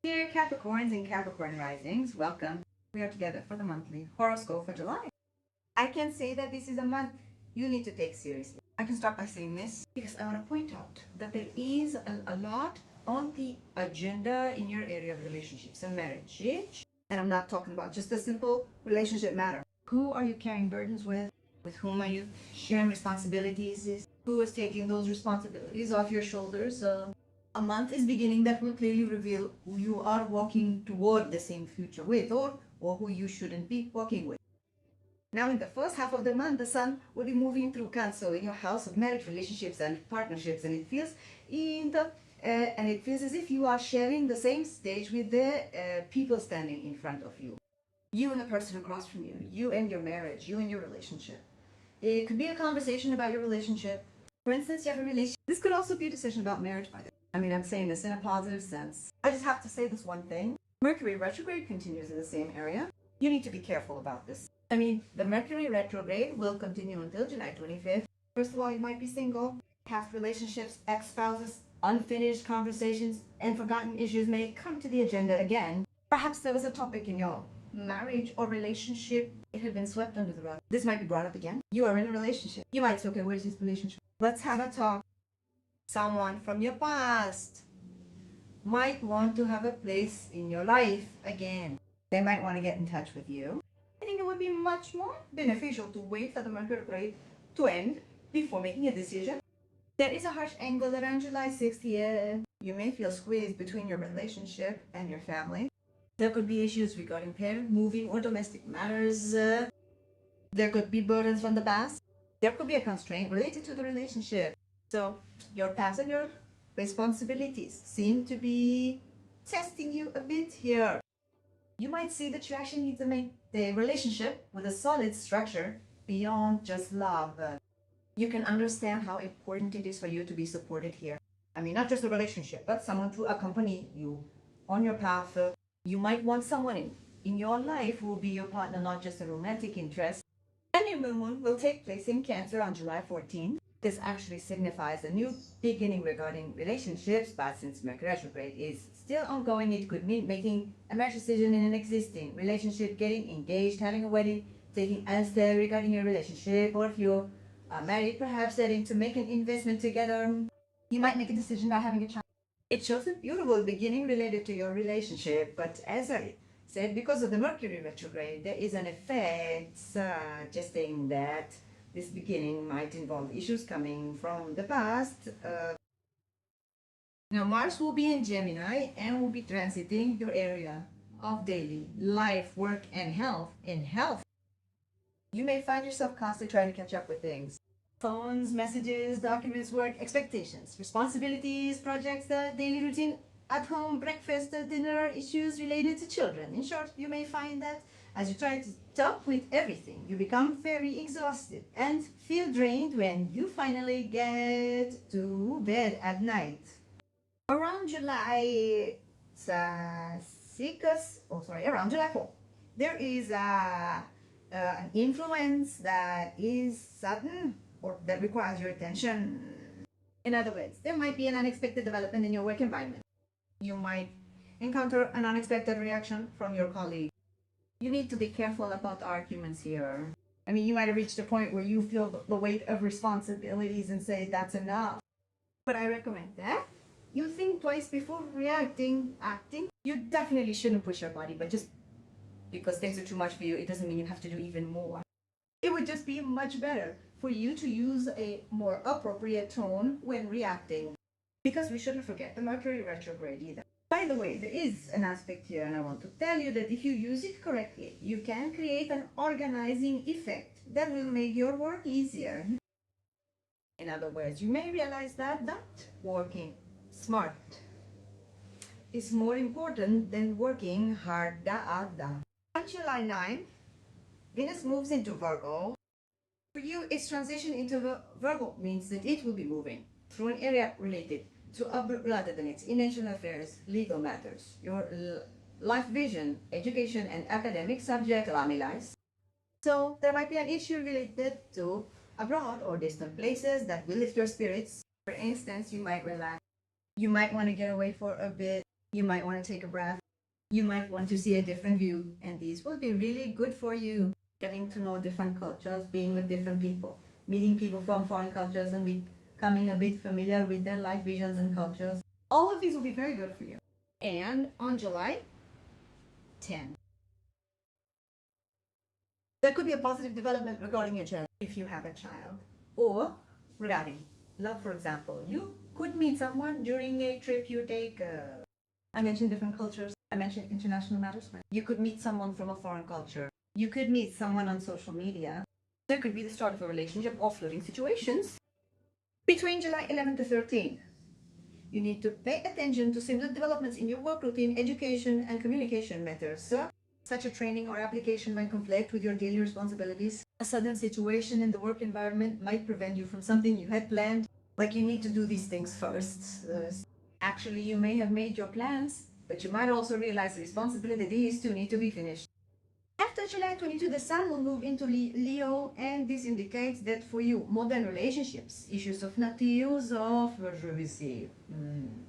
Dear Capricorns and Capricorn risings, welcome. We are together for the monthly horoscope for July. I can say that this is a month you need to take seriously. I can start by saying this because I want to point out that there is a lot on the agenda in your area of relationships and marriage. And I'm not talking about just a simple relationship matter. Who are you carrying burdens with? With whom are you sharing responsibilities? Who is taking those responsibilities off your shoulders? A month is beginning that will clearly reveal who you are walking toward the same future with, or who you shouldn't be walking with. Now, in the first half of the month, the sun will be moving through Cancer in your house of marriage, relationships, and partnerships, and it feels as if you are sharing the same stage with the people standing in front of you. You and the person across from you, you and your marriage, you and your relationship. It could be a conversation about your relationship. For instance, you have a relationship. This could also be a decision about marriage, by the way. I mean, I'm saying this in a positive sense. I just have to say this one thing. Mercury retrograde continues in the same area. You need to be careful about this. I mean, the Mercury retrograde will continue until July 25th. First of all, you might be single. Past relationships, ex-spouses, unfinished conversations, and forgotten issues may come to the agenda again. Perhaps there was a topic in your marriage or relationship. It had been swept under the rug. This might be brought up again. You are in a relationship. You might say, okay, where's this relationship? Let's have a talk. Someone from your past might want to have a place in your life again. They might want to get in touch with you. I think it would be much more beneficial to wait for the Mercury retrograde to end before making a decision. There is a harsh angle around July 6th here. You may feel squeezed between your relationship and your family. There could be issues regarding parent, moving, or domestic matters. There could be burdens from the past. There could be a constraint related to the relationship. So your past and your responsibilities seem to be testing you a bit here. You might see that you actually need to make the relationship with a solid structure beyond just love. You can understand how important it is for you to be supported here. I mean, not just a relationship, but someone to accompany you on your path. You might want someone in your life who will be your partner, not just a romantic interest. A new moon will take place in Cancer on July 14th. This actually signifies a new beginning regarding relationships, but since Mercury retrograde is still ongoing, it could mean making a marriage decision in an existing relationship, getting engaged, having a wedding, taking a step regarding your relationship, or if you're married, perhaps setting to make an investment together. You might make a decision about having a child. It shows a beautiful beginning related to your relationship, but as I said, because of the Mercury retrograde, there is an effect suggesting that this beginning might involve issues coming from the past. Now, Mars will be in Gemini and will be transiting your area of daily life, work, and health. In health, you may find yourself constantly trying to catch up with things. Phones, messages, documents, work, expectations, responsibilities, projects, the daily routine, at home, breakfast, dinner, issues related to children. In short, you may find that as you try to talk with everything, you become very exhausted and feel drained when you finally get to bed at night. Around July 6th, around July 4th, there is an influence that is sudden or that requires your attention. In other words, there might be an unexpected development in your work environment. You might encounter an unexpected reaction from your colleague. You need to be careful about arguments here. I mean, you might have reached a point where you feel the weight of responsibilities and say that's enough. But I recommend that you think twice before acting. You definitely shouldn't push your body, but just because things are too much for you, it doesn't mean you have to do even more. It would just be much better for you to use a more appropriate tone when reacting. Because we shouldn't forget the Mercury retrograde either. By the way, there is an aspect here, and I want to tell you that if you use it correctly, you can create an organizing effect that will make your work easier. In other words, you may realize that working smart is more important than working hard. On July 9th, Venus moves into Virgo. For you, its transition into Virgo means that it will be moving through an area related to rather than its international affairs, legal matters, your life vision, education, and academic subject lies. So there might be an issue related to abroad or distant places that will lift your spirits. For instance, you might relax. You might want to get away for a bit. You might want to take a breath. You might want to see a different view, and these will be really good for you. Getting to know different cultures, being with different people, meeting people from foreign cultures, and becoming a bit familiar with their life visions and cultures. All of these will be very good for you. And on July 10th, there could be a positive development regarding your child if you have a child, or regarding love, for example. You could meet someone during a trip you take. I mentioned different cultures. I mentioned international matters. You could meet someone from a foreign culture. You could meet someone on social media. There could be the start of a relationship or flirting situations. Between July 11th to 13th, you need to pay attention to similar developments in your work routine, education, and communication matters. Such a training or application might conflict with your daily responsibilities. A sudden situation in the work environment might prevent you from something you had planned. Like you need to do these things first. Actually, you may have made your plans, but you might also realize the responsibilities too need to be finished. After July 22, the Sun will move into Leo, and this indicates that for you, modern relationships, issues of nature, of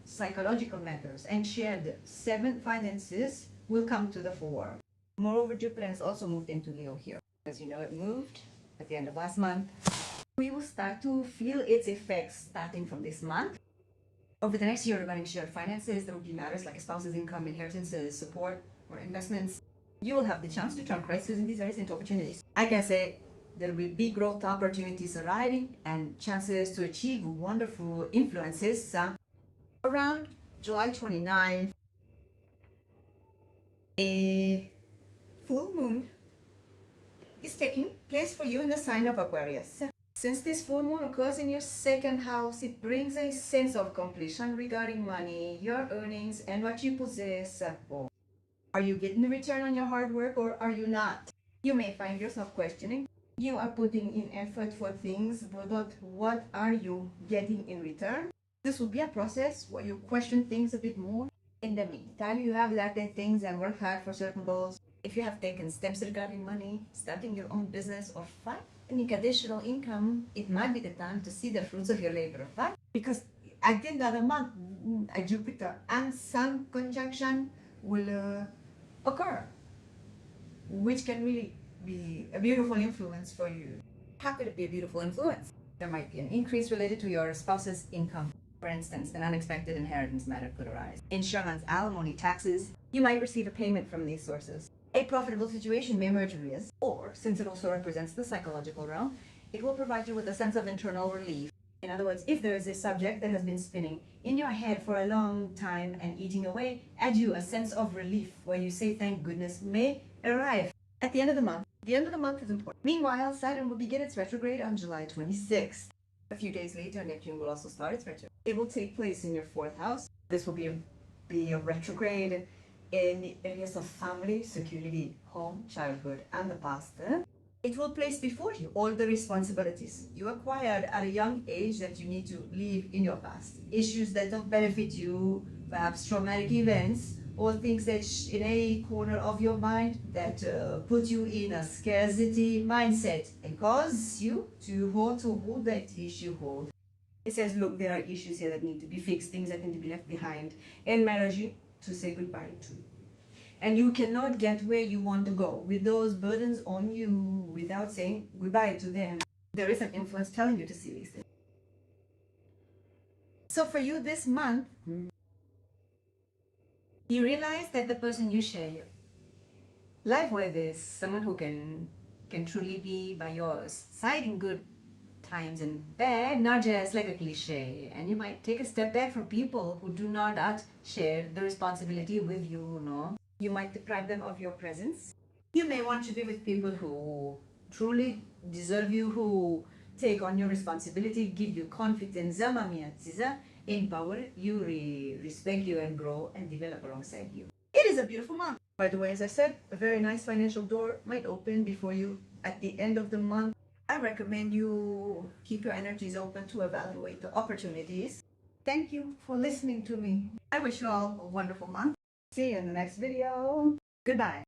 psychological matters, and shared seven finances will come to the fore. Moreover, Jupiter has also moved into Leo here. As you know, it moved at the end of last month. We will start to feel its effects starting from this month. Over the next year regarding shared finances, there will be matters like a spouse's income, inheritances, support, or investments. You will have the chance to turn crises in these areas into opportunities. I can say there will be growth opportunities arriving and chances to achieve wonderful influences. Around July 29th, a full moon is taking place for you in the sign of Aquarius. Since this full moon occurs in your second house, it brings a sense of completion regarding money, your earnings, and what you possess. Are you getting the return on your hard work or are you not? You may find yourself questioning. You are putting in effort for things, but what are you getting in return? This will be a process where you question things a bit more. In the meantime, you have looked at things and worked hard for certain goals. If you have taken steps regarding money, starting your own business, or finding additional income, it might be the time to see the fruits of your labor. Right? Because at the end of the month, a Jupiter and Sun conjunction will occur, which can really be a beautiful influence for you. How could it be a beautiful influence? There might be an increase related to your spouse's income. For instance, an unexpected inheritance matter could arise. Insurance, alimony, taxes, you might receive a payment from these sources. A profitable situation may emerge in this, or since it also represents the psychological realm, it will provide you with a sense of internal relief. In other words, if there is a subject that has been spinning in your head for a long time and eating away at you, a sense of relief where you say thank goodness may arrive at the end of the month. The end of the month is important. Meanwhile, Saturn will begin its retrograde on July 26th. A few days later, Neptune will also start its retrograde. It will take place in your fourth house. This will be a retrograde in the areas of family, security, home, childhood, and the past. It will place before you all the responsibilities you acquired at a young age that you need to leave in your past. Issues that don't benefit you, perhaps traumatic events, or things that in a corner of your mind that put you in a scarcity mindset and cause you to hold that issue hold. It says, look, there are issues here that need to be fixed, things that need to be left behind, and matters you to say goodbye to. And you cannot get where you want to go with those burdens on you without saying goodbye to them. There is an influence telling you to see these things. So for you this month, you realize that the person you share your life with is someone who can truly be by your side in good times and bad, not just like a cliche. And you might take a step back from people who do not share the responsibility with you, no? You might deprive them of your presence. You may want to be with people who truly deserve you, who take on your responsibility, give you confidence, empower you, respect you, and grow and develop alongside you. It is a beautiful month. By the way, as I said, a very nice financial door might open before you at the end of the month. I recommend you keep your energies open to evaluate the opportunities. Thank you for listening to me. I wish you all a wonderful month. See you in the next video. Goodbye.